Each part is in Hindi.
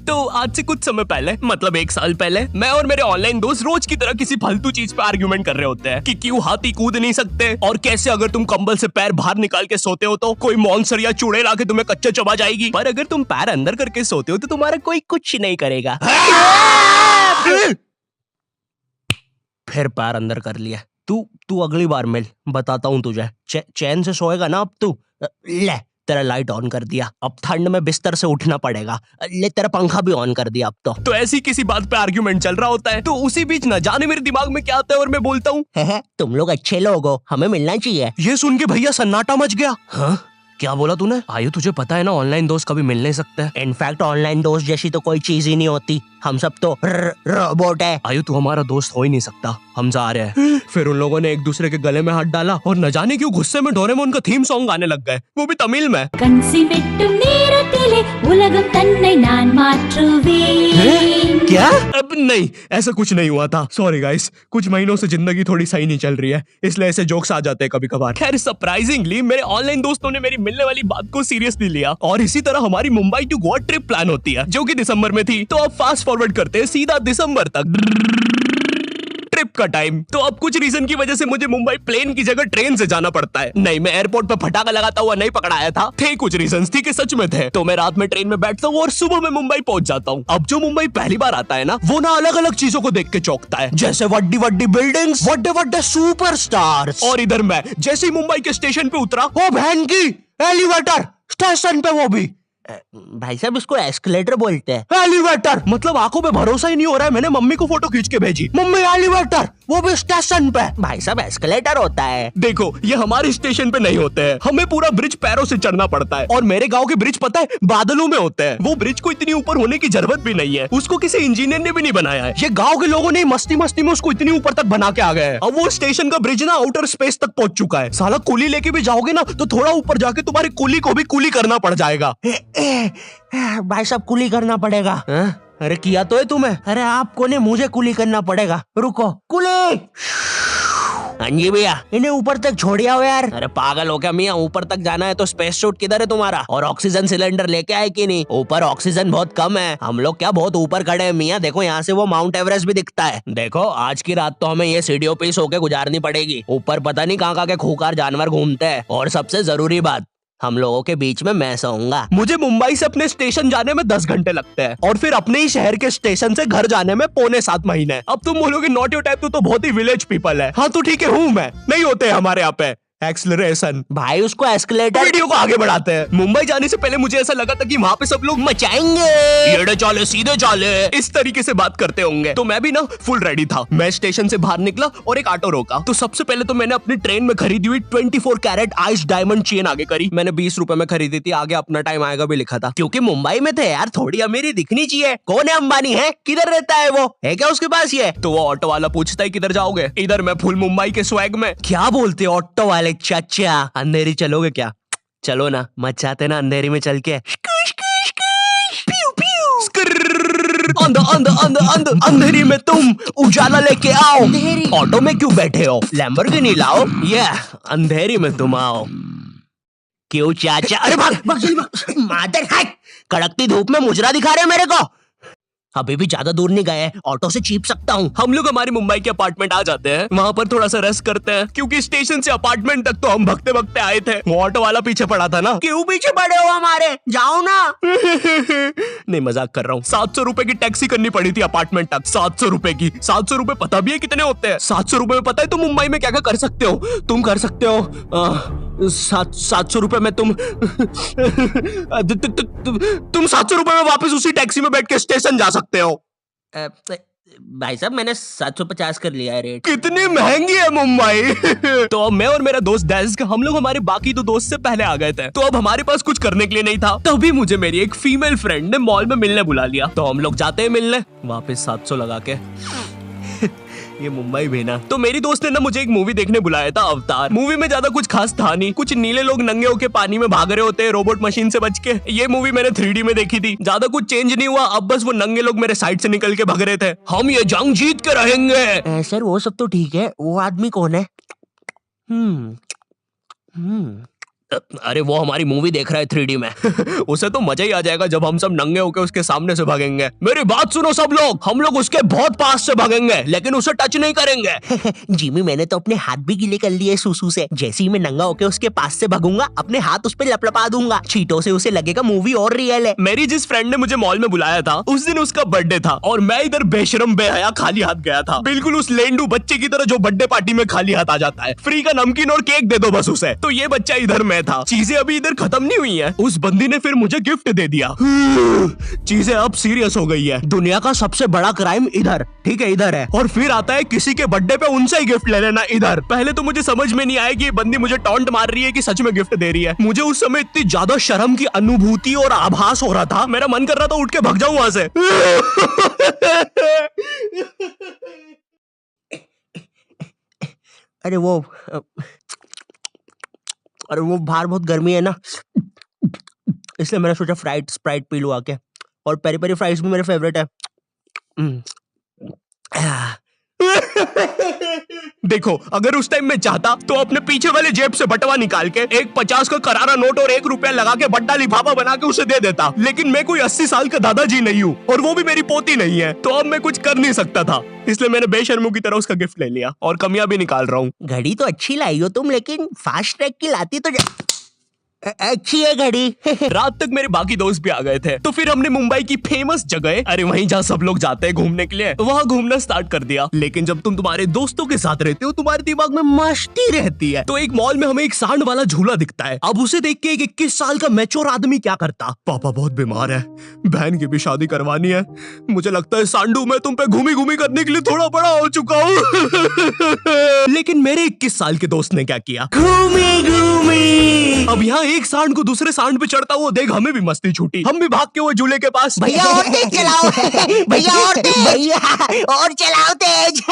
तो आज से कुछ समय पहले, मतलब 1 साल पहले, मैं और मेरे ऑनलाइन दोस्त रोज की तरह किसी फालतू चीज पे आर्ग्यूमेंट कर रहे होते हैं कि क्यों हाथी कूद नहीं सकते और कैसे अगर तुम कंबल से पैर बाहर निकाल के सोते हो तो कोई मॉन्स्टर या चुड़ैल आके तुम्हें कच्चा चबा जाएगी, पर अगर तुम पैर अंदर करके सोते हो तो तुम्हारा कोई कुछ नहीं करेगा। फिर पैर अंदर कर लिया। तू अगली बार मिल, बताता हूँ तुझे। चैन से सोएगा ना अब तू। ले तेरा लाइट ऑन कर दिया, अब ठंड में बिस्तर से उठना पड़ेगा। ले तेरा पंखा भी ऑन कर दिया अब तो ऐसी किसी बात पे आर्ग्यूमेंट चल रहा होता है, तो उसी बीच न जाने मेरे दिमाग में क्या आता है और मैं बोलता हूँ, तुम लोग अच्छे लोग हो, हमें मिलना चाहिए। ये सुन के भैया सन्नाटा मच गया। हाँ क्या बोला तूने? आयु तुझे पता है ना ऑनलाइन दोस्त कभी मिल नहीं सकते। इनफैक्ट ऑनलाइन दोस्त जैसी तो कोई चीज ही नहीं होती, हम सब तो रोबोट है। आयु तू हमारा दोस्त हो ही नहीं सकता, हम जा रहे हैं। फिर उन लोगों ने एक दूसरे के गले में हाथ डाला और न जाने क्यों गुस्से में डोरेमोन का थीम सॉन्ग गाने लग गए, वो भी तमिल में। क्या? अब नहीं, ऐसा कुछ नहीं हुआ था। सॉरी गाइस, कुछ महीनों से जिंदगी थोड़ी सही नहीं चल रही है, इसलिए ऐसे जोक्स आ जाते हैं कभी कभार। खैर सरप्राइजिंगली मेरे ऑनलाइन दोस्तों ने मेरी मिलने वाली बात को सीरियसली लिया और इसी तरह हमारी Mumbai to Goa trip plan होती है, जो कि दिसंबर में थी। तो अब फास्ट फॉरवर्ड करते हैं सीधा दिसंबर तक ट्रिप का टाइम। तो अब कुछ रीजन की वजह से मुझे मुंबई प्लेन की जगह ट्रेन से जाना पड़ता है। नहीं, मैं एयरपोर्ट पर फटाका लगाता हुआ नहीं पकड़ाया था, थे कुछ रीजंस, थी कि सच में थे। तो मैं रात में ट्रेन में बैठता हूँ और सुबह में मुंबई पहुंच जाता हूँ। अब जो मुंबई पहली बार आता है ना, वो ना अलग अलग चीजों को देख के चौंकता है, जैसे वड्डी वड्डी बिल्डिंग्स, वड्डे वड्डे सुपरस्टार्स। और इधर मैं जैसे ही मुंबई के स्टेशन पे उतरा, ओ बहन की एलिवेटर स्टेशन पे, वो भी भाई साहब इसको एस्केलेटर बोलते हैं। एलिवेटर मतलब आंखों पे भरोसा ही नहीं हो रहा है। मैंने मम्मी को फोटो खींच के भेजी, मम्मी एलिवेटर, वो भी स्टेशन पे। भाई साहब एस्केलेटर होता है। देखो ये हमारे स्टेशन पे नहीं होते हैं, हमें पूरा ब्रिज पैरों से चढ़ना पड़ता है। और मेरे गांव के ब्रिज पता है बादलों में होते हैं। वो ब्रिज को इतनी ऊपर होने की जरूरत भी नहीं है, उसको किसी इंजीनियर ने भी नहीं बनाया है। ये गाँव के लोगों ने मस्ती मस्ती में उसको इतनी ऊपर तक बना के आ गए। अब वो स्टेशन का ब्रिज ना आउटर स्पेस तक पहुंच चुका है। साला कुली लेके भी जाओगे ना तो थोड़ा ऊपर जाके तुम्हारी कुली को भी कुली करना पड़ जाएगा। भाई साहब कुली करना पड़ेगा। अरे किया तो है तुम्हें। अरे आपको ने मुझे कुली करना पड़ेगा। रुको, कुली। हाँ जी भैया, इन्हें ऊपर तक छोड़िया हो यार। अरे पागल हो क्या मियाँ, ऊपर तक जाना है तो स्पेस सूट किधर है तुम्हारा? और ऑक्सीजन सिलेंडर लेके आए कि नहीं? ऊपर ऑक्सीजन बहुत कम है, हम लोग क्या बहुत ऊपर खड़े हैं मियाँ। देखो यहाँ से वो माउंट एवरेस्ट भी दिखता है। देखो आज की रात तो हमें ये सीढ़ियों पे सो के गुजारनी पड़ेगी। ऊपर पता नहीं कहाँ के खूंखार जानवर घूमते हैं। और सबसे जरूरी बात, हम लोगों के बीच में मैं सोऊंगा। मुझे मुंबई से अपने स्टेशन जाने में 10 घंटे लगते हैं और फिर अपने ही शहर के स्टेशन से घर जाने में 6.25 महीने। अब तुम बोलोगे नॉट योर टाइप, तो बहुत ही विलेज पीपल है। हाँ तो ठीक है, हूँ मैं, नहीं होते हमारे यहाँ पे एक्सेलरेशन। भाई उसको एस्केलेटर। वीडियो को आगे बढ़ाते हैं। मुंबई जाने से पहले मुझे ऐसा लगा था कि वहाँ पे सब लोग मचाएंगे, एड़े चाले सीधे चाले, इस तरीके से बात करते होंगे। तो मैं भी ना फुल रेडी था। मैं स्टेशन से बाहर निकला और एक ऑटो रोका। तो सबसे पहले तो मैंने अपनी ट्रेन में खरीदी हुई 24 कैरेट आइस डायमंड चेन आगे करी। मैंने 20 रुपए में खरीदी थी, आगे अपना टाइम आएगा भी लिखा था, क्योंकि मुंबई में थे यार, थोड़ी अमीरी दिखनी चाहिए। कौन है अंबानी? है किधर रहता है वो? है क्या उसके पास ये? तो वो ऑटो वाला पूछता है किधर जाओगे? इधर मैं फुल मुंबई के स्वैग में। क्या बोलते ऑटो वाले चाचा, अंधेरी चलोगे क्या? चलो ना, मचाते ना अंधेरी में चल के। अंधेरी में तुम उजाला लेके आओ। ऑटो में क्यों बैठे हो? लैम्बोर्गिनी लाओ। ये अंधेरी में तुम आओ। क्यों चाचा? अरे भाग मादर है, कड़कती धूप में मुजरा दिखा रहे मेरे को। अभी भी ज्यादा दूर नहीं गए, ऑटो से चीप सकता हूँ। हम लोग हमारी मुंबई के अपार्टमेंट आ जाते हैं, वहाँ पर थोड़ा सा रेस्ट करते हैं, क्योंकि स्टेशन से अपार्टमेंट तक तो हम भगते भगते आए थे। वो ऑटो वाला पीछे पड़ा था ना। क्यों पीछे पड़े हो हमारे? जाओ ना। नहीं मजाक कर रहा हूँ। 700 रुपए की टैक्सी करनी पड़ी थी अपार्टमेंट तक। 700 रुपए की। 700 रुपए पता भी है कितने होते हैं? 700 रुपए में पता है तुम मुंबई में क्या क्या कर सकते हो? तुम कर सकते हो 700 रुपए में तुम 700 रुपए में वापस उसी टैक्सी में बैठ के स्टेशन जा सकते हो। भाई साहब मैंने 750 कर लिया है रेट। कितनी महंगी है मुंबई। तो अब मैं और मेरा दोस्त डेस्क, हम लोग हमारे बाकी 2 दोस्त से पहले आ गए थे। तो अब हमारे पास कुछ करने के लिए नहीं था। तभी मुझे मेरी एक फीमेल फ्रेंड ने मॉल में मिलने बुला लिया। तो हम लोग जाते हैं मिलने, वापस 700 लगा के। ये मुंबई भी ना। तो मेरी दोस्त ने ना मुझे एक मूवी देखने बुलाया था, अवतार। मूवी में ज्यादा कुछ खास था नहीं, कुछ नीले लोग नंगे होके पानी में भाग रहे होते हैं रोबोट मशीन से बच के। ये मूवी मैंने 3D में देखी थी, ज्यादा कुछ चेंज नहीं हुआ। अब बस वो नंगे लोग मेरे साइड से निकल के भाग रहे थे। हम ये जंग जीत के रहेंगे। सर वो सब तो ठीक है, वो आदमी कौन है? अरे वो हमारी मूवी देख रहा है 3D में। उसे तो मजा ही आ जाएगा जब हम सब नंगे होकर उसके सामने से भागेंगे। मेरी बात सुनो सब लोग, हम लोग उसके बहुत पास से भागेंगे लेकिन उसे टच नहीं करेंगे। जिमी मैंने तो अपने हाथ भी गीले कर लिए सुसु से। जैसे ही मैं नंगा होकर उसके पास से भागूंगा अपने हाथ उस पे लपलपा दूंगा, छींटों से उसे लगेगा मूवी और रियल है। मेरी जिस फ्रेंड ने मुझे मॉल में बुलाया था उस दिन उसका बर्थडे था और मैं इधर बेशरम बेहया खाली हाथ गया था, बिल्कुल उस लेंडू बच्चे की तरह जो बर्थडे पार्टी में खाली हाथ आ जाता है। फ्री का नमकीन और केक दे दो बस उसे। तो ये बच्चा इधर मैं था। चीजें अभी इधर खत्म नहीं हुई हैं। उस बंदी ने फिर मुझे गिफ्ट दे दिया। चीजें अब सीरियस हो गई है। दुनिया का सबसे बड़ा क्राइम इधर, ठीक है इधर है, और फिर आता है किसी के बर्थडे पे उनसे ही गिफ्ट ले लेना इधर। पहले तो मुझे समझ में नहीं आया कि ये बंदी मुझे टॉन्ट मार रही है कि सच में गिफ्ट दे रही है। मुझे उस समय इतनी ज्यादा शर्म की अनुभूति और आभास हो रहा था, मेरा मन कर रहा था उठ के भाग जाऊं वहां से। अरे वो बाहर बहुत गर्मी है ना, इसलिए मैंने सोचा स्प्राइट पी लूं आके। और पेरी पेरी फ्राइज भी मेरे फेवरेट है। देखो अगर उस टाइम में चाहता तो अपने पीछे वाले जेब से बटवा निकाल के एक 50 का करारा नोट और 1 रुपया लगा के बड्डा लिफाफा बना के उसे दे देता, लेकिन मैं कोई 80 साल का दादाजी नहीं हूँ और वो भी मेरी पोती नहीं है, तो अब मैं कुछ कर नहीं सकता था। इसलिए मैंने बेशर्मों की तरह उसका गिफ्ट ले लिया और कमियां भी निकाल रहा हूँ। घड़ी तो अच्छी लाई हो तुम, लेकिन फास्ट ट्रैक की लाती तो अच्छी है घड़ी। रात तक मेरे बाकी दोस्त भी आ गए थे, तो फिर हमने मुंबई की फेमस जगह, अरे वहीं जहाँ सब लोग जाते हैं घूमने के लिए, वहाँ घूमना स्टार्ट कर दिया। लेकिन जब तुम तुम्हारे दोस्तों के साथ रहते हो तुम्हारे दिमाग में मस्ती रहती है। तो एक मॉल में हमें एक सांड वाला झूला दिखता है। अब उसे देख के एक 21 साल का मैच्योर आदमी क्या करता, पापा बहुत बीमार है, बहन की भी शादी करवानी है, मुझे लगता है सांडू मैं तुम पे घूमी घूमी करने के लिए थोड़ा बड़ा हो चुका हूँ। लेकिन मेरे 21 साल के दोस्त ने क्या किया, घूमी घूमी। अब यहाँ एक सांड को दूसरे सांड पे चढ़ता हुआ देख हमें भी मस्ती छूटी। हम भी भाग के वो झूले के पास, भैया और तेज चलाओ, भैया और तेज, भैया और चलाओ तेज।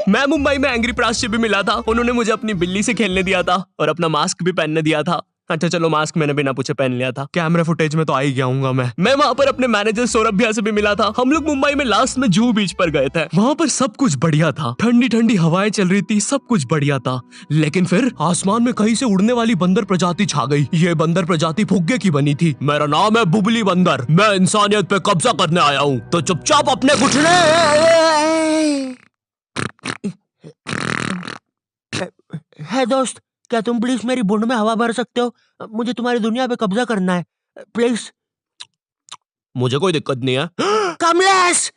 मैं मुंबई में एंग्री प्रास से भी मिला था। उन्होंने मुझे अपनी बिल्ली से खेलने दिया था और अपना मास्क भी पहनने दिया था। अच्छा चलो मास्क मैंने बिना पूछे पहन लिया था, कैमरा फुटेज में तो आ ही गया हूँ मैं वहाँ पर अपने मैनेजर सौरभ भैया से भी मिला था। हम लोग मुंबई में लास्ट में जूहू बीच पर गए थे। वहाँ पर सब कुछ बढ़िया था, ठंडी ठंडी हवाएं चल रही थी, सब कुछ बढ़िया था। लेकिन फिर आसमान में कहीं से उड़ने वाली बंदर प्रजाति छा गई। ये बंदर प्रजाति फुग्गे की बनी थी। मेरा नाम है बुबली बंदर, मैं इंसानियत पे कब्जा करने आया हूँ, तो चुपचाप अपने घुटने। है दोस्त, क्या तुम प्लीज मेरी बुंड में हवा भर सकते हो? मुझे तुम्हारी दुनिया पे कब्जा करना है प्लीज। मुझे कोई दिक्कत नहीं है। कमलेश,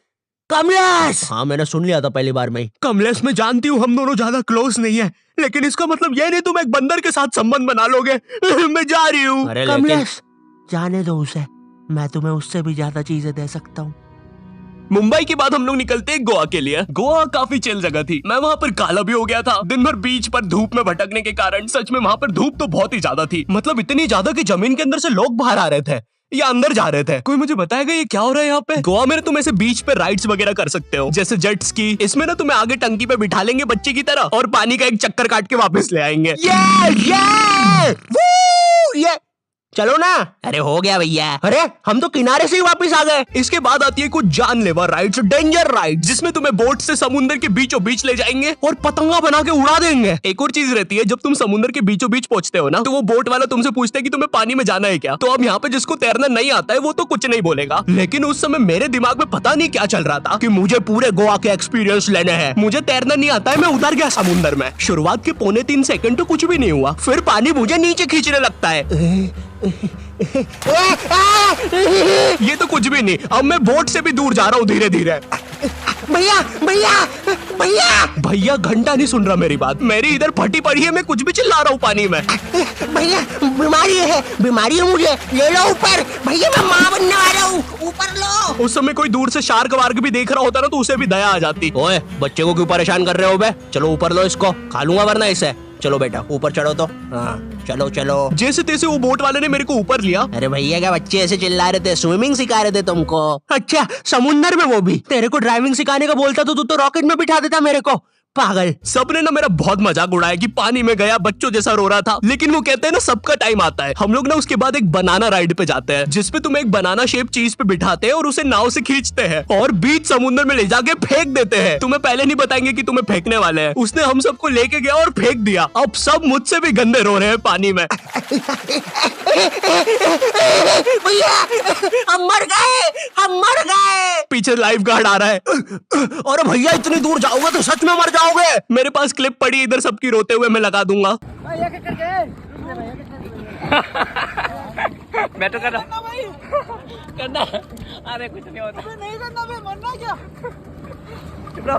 कमलेश। हाँ मैंने सुन लिया था पहली बार में। कमलेश मैं जानती हूँ हम दोनों ज्यादा क्लोज नहीं है, लेकिन इसका मतलब ये नहीं तुम एक बंदर के साथ संबंध बना लोगे। मैं जा रही हूँ। कमलेश जाने दो उसे, मैं तुम्हें उससे भी ज्यादा चीजें दे सकता हूँ। मुंबई के बाद हम लोग निकलते हैं गोवा के लिए। गोवा काफी चिल जगह थी। मैं वहाँ पर काला भी हो गया था दिन भर बीच पर धूप में भटकने के कारण। सच में वहाँ पर धूप तो बहुत ही ज्यादा थी, मतलब इतनी ज्यादा कि जमीन के अंदर से लोग बाहर आ रहे थे या अंदर जा रहे थे। कोई मुझे बताएगा ये क्या हो रहा है यहाँ पे? गोवा में तुम ऐसे बीच पे राइड्स वगैरह कर सकते हो, जैसे जेट स्की। इसमें ना तुम्हें आगे टंकी पे बिठा लेंगे बच्चे की तरह और पानी का एक चक्कर काट के वापस ले आएंगे। ये चलो ना। अरे हो गया भैया, अरे हम तो किनारे से ही वापस आ गए। इसके बाद आती है कुछ जानलेवा राइड्स, डेंजर राइड, जिसमें तुम्हें बोट से समुद्र के बीचों बीच ले जाएंगे और पतंगा बना के उड़ा देंगे। एक और चीज रहती है, जब तुम समुद्र के बीचों बीच पहुंचते हो ना, तो वो बोट वाला तुमसे पूछता है कि तुम्हें पानी में जाना है क्या। तो अब यहाँ पे जिसको तैरना नहीं आता है वो तो कुछ नहीं बोलेगा, लेकिन उस समय मेरे दिमाग में पता नहीं क्या चल रहा था कि मुझे पूरे गोवा के एक्सपीरियंस लेने हैं। मुझे तैरना नहीं आता है, मैं उतर गया समुद्र में। शुरुआत के 3.25 सेकंड तो कुछ भी नहीं हुआ, फिर पानी मुझे नीचे खींचने लगता है। ये तो कुछ भी नहीं, अब मैं बोट से भी दूर जा रहा हूँ धीरे धीरे। भैया भैया भैया भैया घंटा नहीं सुन रहा मेरी बात, मेरी इधर फटी पड़ी है, मैं कुछ भी चिल्ला रहा हूँ पानी में। भैया बीमारी है मुझे, ले लो ऊपर। भैया मैं माँ बनने वाला हूँ, ऊपर लो। उस समय कोई दूर से शार्क वार्क भी देख रहा होता ना तो उसे भी दया आ जाती। ओए बच्चे को क्यों परेशान कर रहे हो बे? चलो ऊपर लो इसको, खा लूंगा वरना इसे। चलो बेटा ऊपर चढ़ो तो। हाँ चलो चलो। जैसे तैसे वो बोट वाले ने मेरे को ऊपर लिया। अरे भैया क्या बच्चे ऐसे चिल्ला रहे थे, स्विमिंग सिखा रहे थे तुमको? अच्छा समुंदर में, वो भी तेरे को ड्राइविंग सिखाने का बोलता तो तू तो रॉकेट में बिठा देता मेरे को। पागल। सबने ना मेरा बहुत मजाक उड़ाया कि पानी में गया बच्चों जैसा रो रहा था, लेकिन वो कहते हैं ना सबका टाइम आता है। हम लोग ना उसके बाद एक बनाना राइड पे जाते हैं, जिसपे तुम्हें एक बनाना शेप चीज पे बिठाते हैं और उसे नाव से खींचते हैं और बीच समुद्र में ले जाके फेंक देते हैं। तुम्हें पहले नहीं बताएंगे कि तुम्हें फेंकने वाले हैं। उसने हम सबको लेके गया और फेंक दिया। अब सब मुझसे भी गंदे रो रहे हैं पानी में। भैया हम मर गए, हम मर गए। पीछे लाइफ गार्ड आ रहा है। और भैया इतनी दूर जाओगे तो सच में मर जाओगे। मेरे पास क्लिप पड़ी इधर सबकी रोते हुए, मैं लगा दूंगा। मैं तो करना करना। अरे कुछ नहीं होता। नहीं करना भाई, मरना क्या? चुप रहो।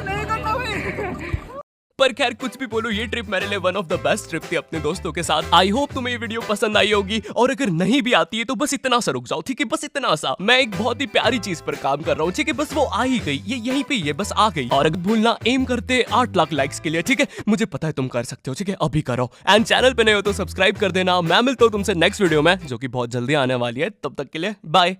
नहीं करना भाई। पर खैर कुछ भी बोलो, ये ट्रिप मेरे लिए one of the best trip थी अपने दोस्तों के साथ। आई होप तुम्हें ये वीडियो पसंद आई होगी, और अगर नहीं भी आती है तो बस इतना सा रुक जाओ, ठीक है? बस इतना सा। मैं एक बहुत ही प्यारी चीज पर काम कर रहा हूँ, ठीक है? बस वो आ ही गई, ये यहीं पे ये बस आ गई। और अगर भूलना एम करते 8 लाख लाइक्स के लिए, ठीक है? मुझे पता है तुम कर सकते हो, ठीक है? अभी करो। एंड चैनल पे नए हो तो सब्सक्राइब कर देना। मैं मिलता हूँ तुमसे नेक्स्ट वीडियो में, जो कि बहुत जल्दी आने वाली है। तब तक के लिए बाय।